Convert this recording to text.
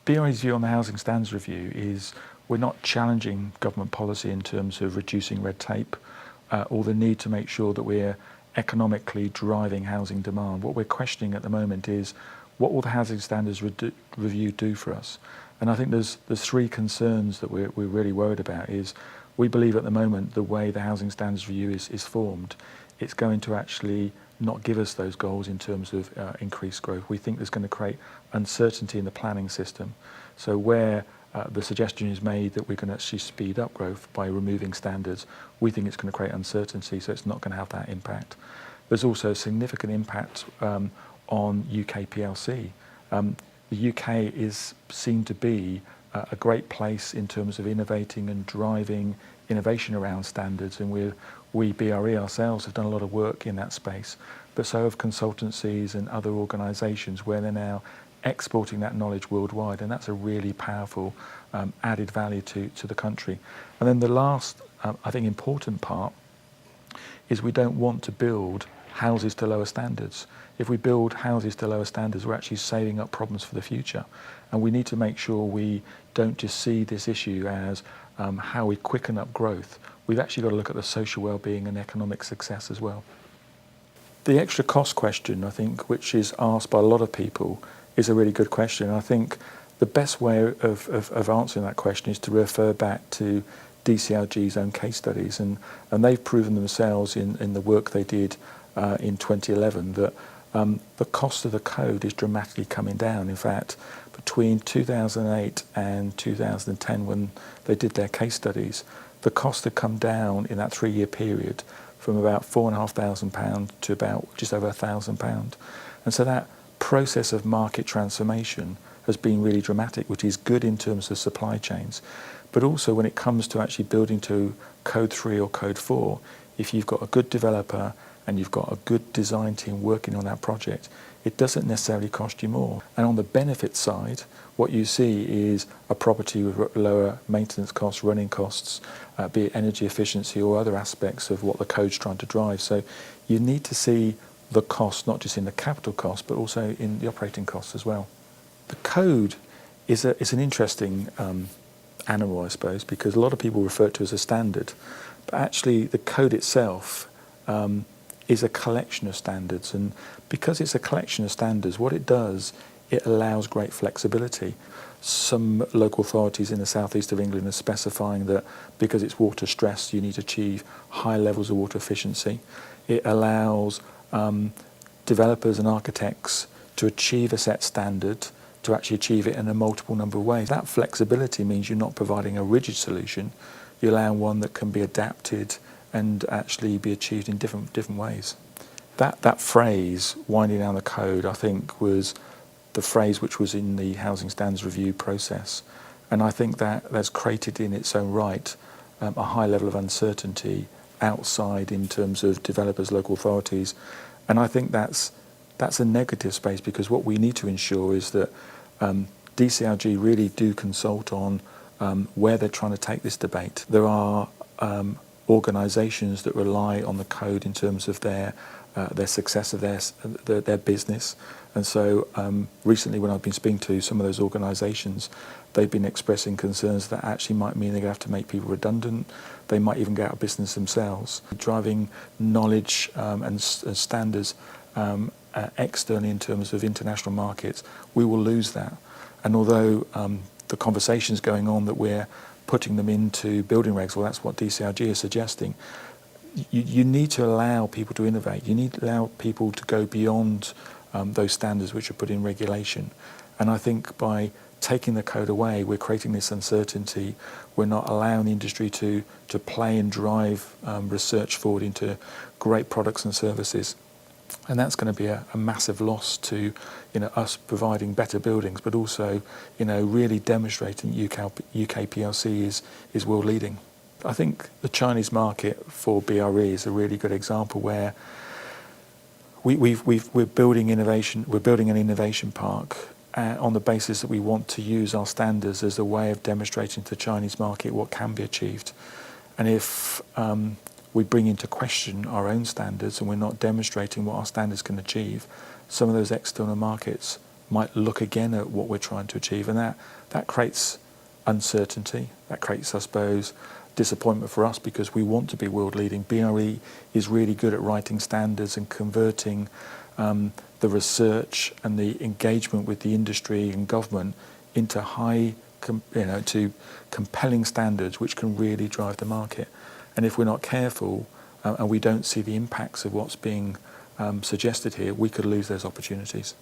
BRE's view on the Housing Standards Review is we're not challenging government policy in terms of reducing red tape or the need to make sure that we're economically driving housing demand. What we're questioning at the moment is what will the Housing Standards Review do for us? And I think there's three concerns that we're really worried about. Is we believe at the moment the way the Housing Standards Review is formed, it's going to actually not give us those goals in terms of increased growth. We think there's going to create uncertainty in the planning system. So where the suggestion is made that we're going to actually speed up growth by removing standards, we think it's going to create uncertainty, so it's not going to have that impact. There's also a significant impact on UK PLC. The UK is seen to be a great place in terms of innovating and driving innovation around standards, and we BRE ourselves have done a lot of work in that space, but so have consultancies and other organisations where they're now exporting that knowledge worldwide, and that's a really powerful added value to the country. And then the last, I think, important part is we don't want to build houses to lower standards. If we build houses to lower standards, we're actually saving up problems for the future. And we need to make sure we don't just see this issue as how we quicken up growth. We've actually got to look at the social well-being and economic success as well. The extra cost question, I think, which is asked by a lot of people, is a really good question. I think the best way of answering that question is to refer back to DCLG's own case studies, and they've proven themselves in the work they did in 2011 that the cost of the code is dramatically coming down. In fact, between 2008 and 2010, when they did their case studies, the cost had come down in that 3-year period from about £4,500 to about just over £1,000. And so that process of market transformation has been really dramatic, which is good in terms of supply chains. But also when it comes to actually building to Code 3 or Code 4, if you've got a good developer and you've got a good design team working on that project, it doesn't necessarily cost you more. And on the benefit side, what you see is a property with lower maintenance costs, running costs, be it energy efficiency or other aspects of what the code's trying to drive. So you need to see the cost, not just in the capital cost, but also in the operating costs as well. The code is an interesting animal, I suppose, because a lot of people refer to it as a standard, but actually the code itself is a collection of standards, and because it's a collection of standards, what it does, it allows great flexibility. Some local authorities in the southeast of England are specifying that because it's water stress, you need to achieve high levels of water efficiency. It allows developers and architects to achieve a set standard, to actually achieve it in a multiple number of ways. That flexibility means you're not providing a rigid solution, you allow one that can be adapted and actually be achieved in different ways. That phrase, winding down the code, I think was the phrase which was in the Housing Standards Review process. And I think that's created in its own right a high level of uncertainty outside in terms of developers, local authorities. And I think that's a negative space, because what we need to ensure is that DCLG really do consult on where they're trying to take this debate. There are organisations that rely on the code in terms of their success of their business, and so recently when I've been speaking to some of those organisations, they've been expressing concerns that actually might mean they're going to have to make people redundant. They might even get out of business themselves. Driving knowledge and standards externally in terms of international markets, we will lose that. And although the conversation's going on that we're putting them into building regs, well, that's what DCLG is suggesting. You need to allow people to innovate. You need to allow people to go beyond those standards which are put in regulation. And I think by taking the code away, we're creating this uncertainty. We're not allowing the industry to play and drive research forward into great products and services. And that's going to be a massive loss to us providing better buildings, but also really demonstrating UK PLC is world leading. I think the Chinese market for BRE is a really good example where we're building innovation. We're building an innovation park on the basis that we want to use our standards as a way of demonstrating to the Chinese market what can be achieved. And if we bring into question our own standards and we're not demonstrating what our standards can achieve, some of those external markets might look again at what we're trying to achieve, and that creates uncertainty. That creates, I suppose, disappointment for us because we want to be world leading. BRE is really good at writing standards and converting the research and the engagement with the industry and government into to compelling standards which can really drive the market. And if we're not careful and we don't see the impacts of what's being suggested here, we could lose those opportunities.